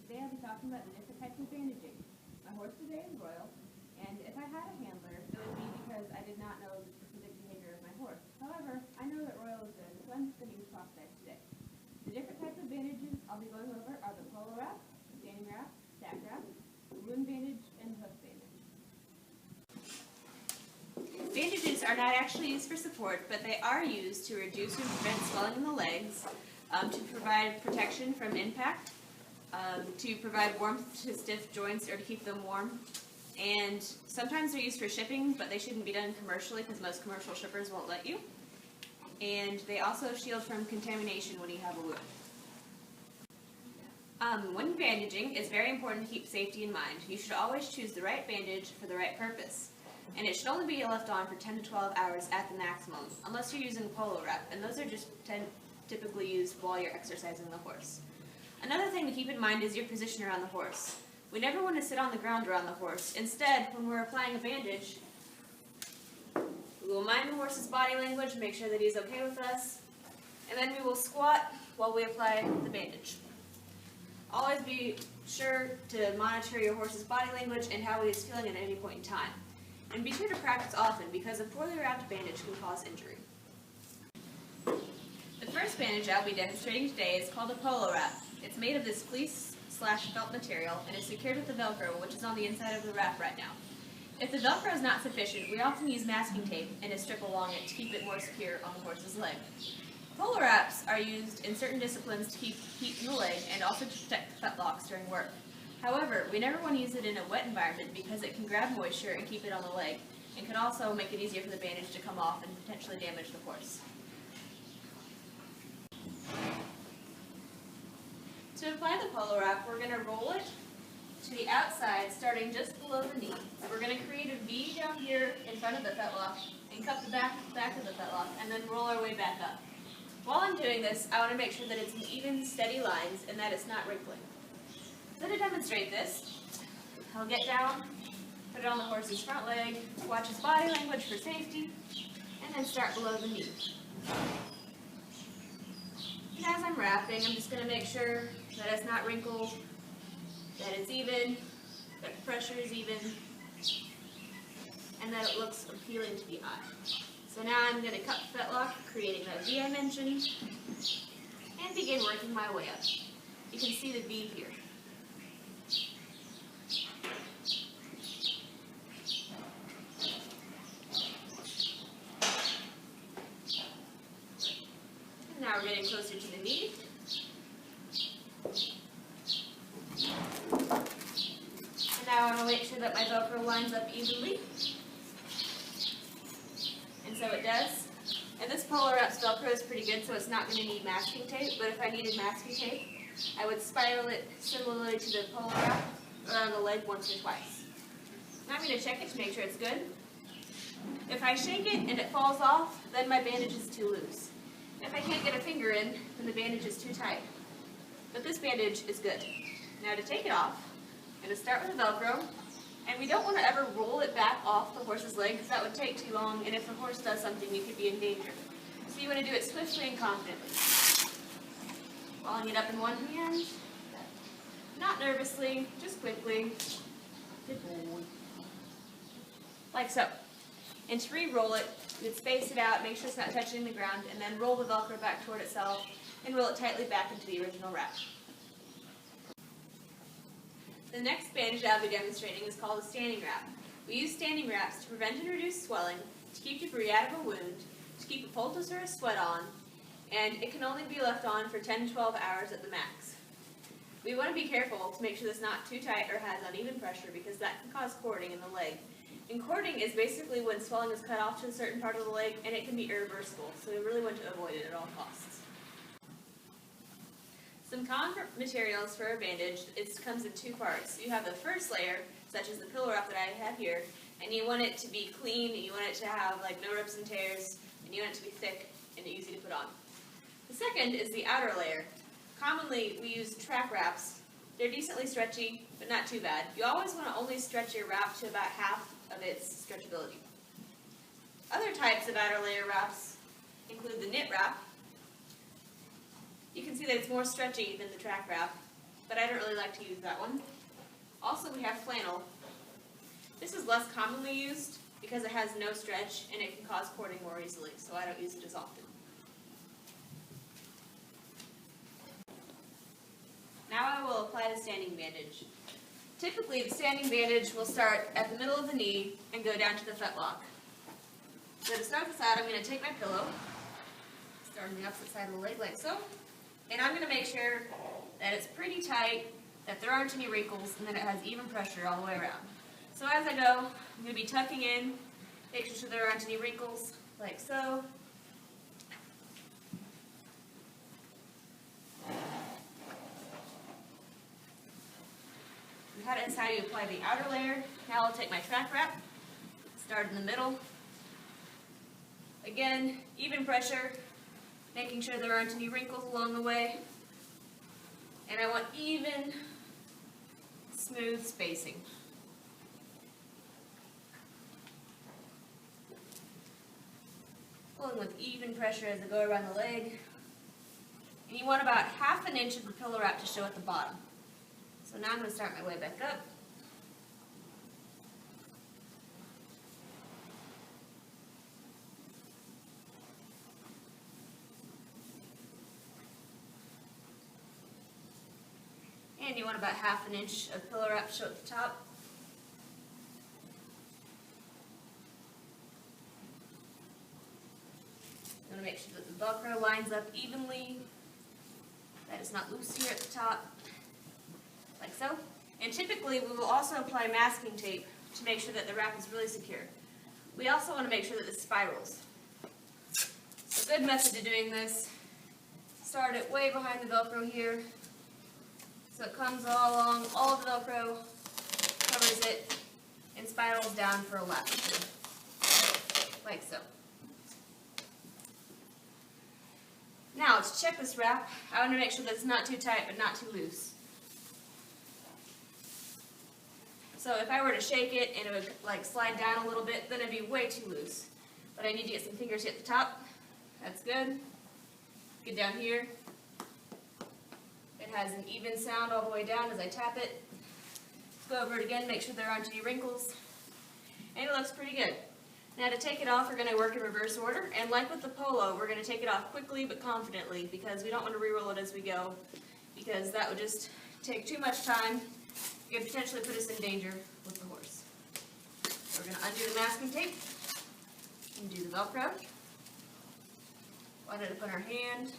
Today I'll be talking about the different types of bandaging. My horse today is Royal, and if I had a handler, it would be because I did not know the specific behavior of my horse. However, I know that Royal is good, so I'm just going to use Prospect today. The different types of bandages I'll be going over are the polo wrap, standing wrap, stack wrap, wound bandage, and hoof bandage. Bandages are not actually used for support, but they are used to reduce or prevent swelling in the legs, to provide protection from impact, to provide warmth to stiff joints or to keep them warm. And sometimes they're used for shipping, but they shouldn't be done commercially because most commercial shippers won't let you. And they also shield from contamination when you have a wound. When bandaging, it's very important to keep safety in mind. You should always choose the right bandage for the right purpose. And it should only be left on for 10 to 12 hours at the maximum, unless you're using polo wrap, and those are just typically used while you're exercising the horse. Another thing to keep in mind is your position around the horse. We never want to sit on the ground around the horse. Instead, when we're applying a bandage, we will mind the horse's body language, make sure that he's okay with us, and then we will squat while we apply the bandage. Always be sure to monitor your horse's body language and how he is feeling at any point in time. And be sure to practice often because a poorly wrapped bandage can cause injury. The first bandage I'll be demonstrating today is called a polo wrap. It's made of this fleece/felt material and is secured with the Velcro, which is on the inside of the wrap right now. If the Velcro is not sufficient, we often use masking tape and a strip along it to keep it more secure on the horse's leg. Polo wraps are used in certain disciplines to keep heat in the leg and also to protect the fetlocks during work. However, we never want to use it in a wet environment because it can grab moisture and keep it on the leg, and can also make it easier for the bandage to come off and potentially damage the horse. To apply the polo wrap, we're going to roll it to the outside, starting just below the knee. We're going to create a V down here in front of the fetlock and cup the back of the fetlock, and then roll our way back up. While I'm doing this, I want to make sure that it's in even, steady lines and that it's not wrinkling. So to demonstrate this, I'll get down, put it on the horse's front leg, watch his body language for safety, and then start below the knee. And as I'm wrapping, I'm just going to make sure that it's not wrinkled, that it's even, that the pressure is even, and that it looks appealing to the eye. So now I'm going to cut the fetlock, creating that V I mentioned, and begin working my way up. You can see the V here. And now we're getting closer to the knee. And now I want to make sure that my Velcro lines up evenly. And so it does. And this polo wrap's Velcro is pretty good, so it's not going to need masking tape, but if I needed masking tape, I would spiral it similarly to the polo wrap around the leg once or twice. Now I'm going to check it to make sure it's good. If I shake it and it falls off, then my bandage is too loose. If I can't get a finger in, then the bandage is too tight. But this bandage is good. Now to take it off, I'm going to start with the Velcro. And we don't want to ever roll it back off the horse's leg because that would take too long, and if the horse does something, you could be in danger. So you want to do it swiftly and confidently. Rolling it up in one hand, not nervously, just quickly. Good boy. Like so. And to re-roll it, you would space it out, make sure it's not touching the ground, and then roll the Velcro back toward itself and roll it tightly back into the original wrap. The next bandage I'll be demonstrating is called a standing wrap. We use standing wraps to prevent and reduce swelling, to keep debris out of a wound, to keep a poultice or a sweat on, and it can only be left on for 10 to 12 hours at the max. We want to be careful to make sure it's not too tight or has uneven pressure because that can cause cording in the leg. And cording is basically when swelling is cut off to a certain part of the leg, and it can be irreversible, so we really want to avoid it at all costs. Some common materials for a bandage, it comes in two parts. You have the first layer, such as the pillow wrap that I have here, and you want it to be clean, and you want it to have like no rips and tears, and you want it to be thick and easy to put on. The second is the outer layer. Commonly, we use track wraps. They're decently stretchy, but not too bad. You always want to only stretch your wrap to about half of its stretchability. Other types of outer layer wraps include the knit wrap. You can see that it's more stretchy than the track wrap. but I don't really like to use that one. Also, we have flannel. This is less commonly used because it has no stretch and it can cause cording more easily, so I don't use it as often. Now I will apply the standing bandage. Typically, the standing bandage will start at the middle of the knee and go down to the fetlock. So to start this out, I'm going to take my pillow, start on the opposite side of the leg like so, and I'm going to make sure that it's pretty tight, that there aren't any wrinkles, and that it has even pressure all the way around. So as I go, I'm going to be tucking in, making sure there aren't any wrinkles, like so. That is how you apply the outer layer. Now I'll take my track wrap, start in the middle. Again, even pressure, making sure there aren't any wrinkles along the way. And I want even, smooth spacing. Pulling with even pressure as I go around the leg. And you want about ½ inch of the pillow wrap to show at the bottom. So now I'm going to start my way back up. And you want about ½ inch of pillow wrap to show at the top. You want to make sure that the Velcro lines up evenly, that it's not loose here at the top. Like so. And typically we will also apply masking tape to make sure that the wrap is really secure. We also want to make sure that this spirals. A good method to doing this, start it way behind the Velcro here, so it comes all along, all of the Velcro, covers it, and spirals down for a lap, like so. Now to check this wrap, I want to make sure that it's not too tight but not too loose. So if I were to shake it and it would like slide down a little bit, then it'd be way too loose. But I need to get some fingers here at the top. That's good. Get down here. It has an even sound all the way down as I tap it. Go over it again, make sure there aren't any wrinkles. And it looks pretty good. Now to take it off, we're going to work in reverse order. And like with the polo, we're going to take it off quickly but confidently because we don't want to re-roll it as we go, because that would just take too much time. It could potentially put us in danger with the horse. So we're going to undo the masking tape, and do the Velcro. Line it up on our hand,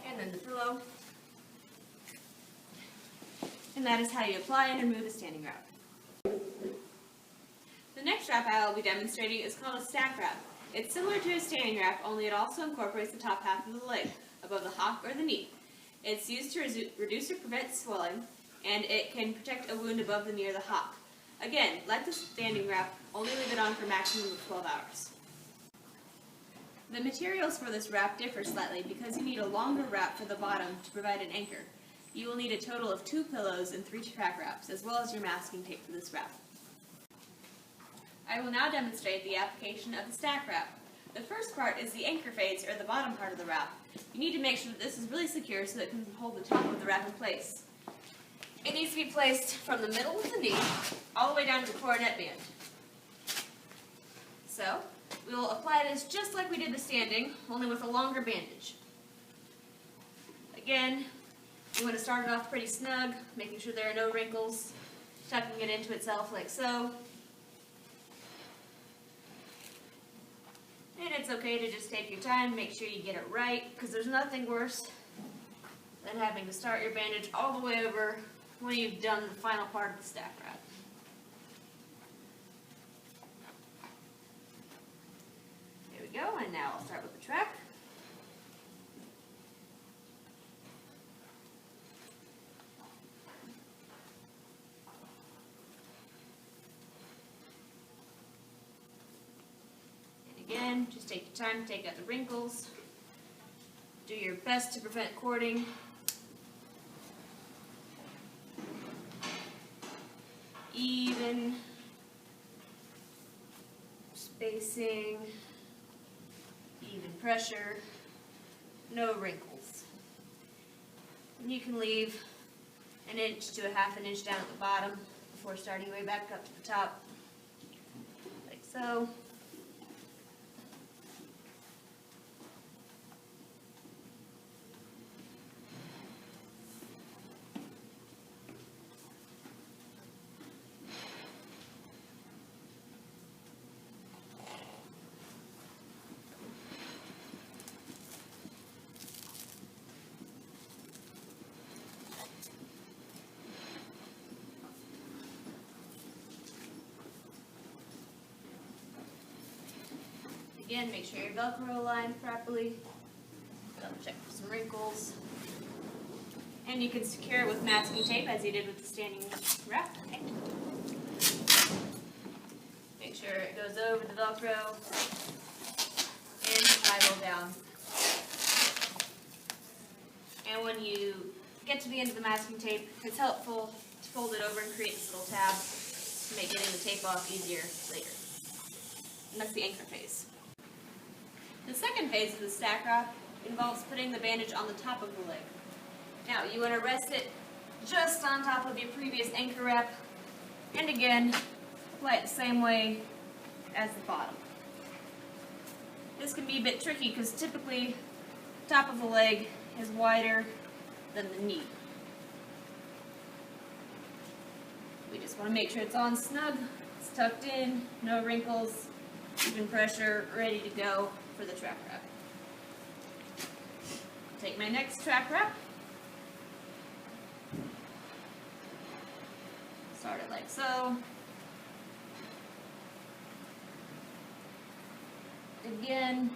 and then the pillow. And that is how you apply and remove a standing wrap. The next wrap I will be demonstrating is called a stack wrap. It's similar to a standing wrap, only it also incorporates the top half of the leg, above the hock or the knee. It's used to reduce or prevent swelling, and it can protect a wound above the knee or the hock. Again, like the standing wrap, only leave it on for a maximum of 12 hours. The materials for this wrap differ slightly because you need a longer wrap for the bottom to provide an anchor. You will need a total of 2 pillows and 3 track wraps, as well as your masking tape for this wrap. I will now demonstrate the application of the stack wrap. The first part is the anchor phase, or the bottom part of the wrap. You need to make sure that this is really secure so that it can hold the top of the wrap in place. It needs to be placed from the middle of the knee all the way down to the coronet band. So, we will apply this just like we did the standing, only with a longer bandage. Again, you want to start it off pretty snug, making sure there are no wrinkles, tucking it into itself like so. And it's okay to just take your time, make sure you get it right, because there's nothing worse than having to start your bandage all the way over when you've done the final part of the stack wrap. There we go, and now I'll start with the track. Again, just take your time to take out the wrinkles. Do your best to prevent cording. Even spacing, even pressure. no wrinkles. And you can leave an inch to a half an inch down at the bottom before starting way back up to the top, like so. Again, make sure your Velcro aligned properly. Double check for some wrinkles. And you can secure it with masking tape as you did with the standing wrap. Okay. Make sure it goes over the Velcro and spiral down. And when you get to the end of the masking tape, it's helpful to fold it over and create this little tab to make getting the tape off easier later. And that's the anchor phase. The second phase of the stack wrap involves putting the bandage on the top of the leg. Now, you want to rest it just on top of your previous anchor wrap, and again, apply it the same way as the bottom. This can be a bit tricky because typically the top of the leg is wider than the knee. We just want to make sure it's on snug, it's tucked in, no wrinkles, even pressure, ready to go for the track wrap. Take my next track wrap, start it like so. Again,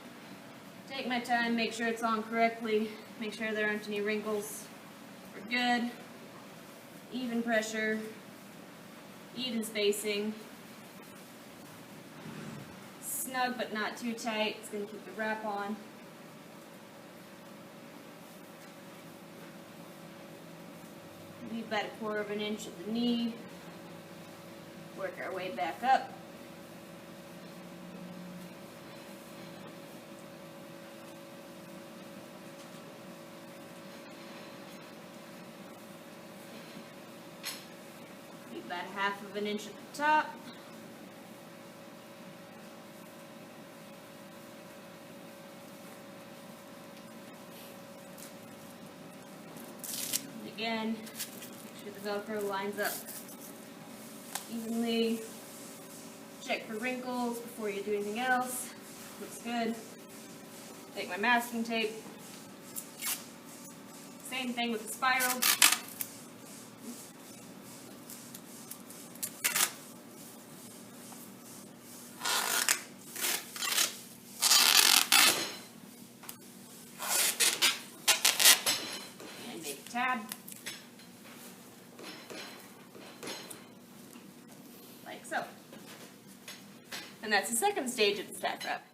take my time, make sure it's on correctly, make sure there aren't any wrinkles. We're good. Even pressure, even spacing. Snug but not too tight. It's going to keep the wrap on. Leave about 1/4 inch at the knee. Work our way back up. Leave about 1/2 inch at the top. Again, make sure the Velcro lines up evenly. Check for wrinkles before you do anything else. Looks good. Take my masking tape. Same thing with the spiral. And make a tab. Like so. And that's the second stage of the stack wrap.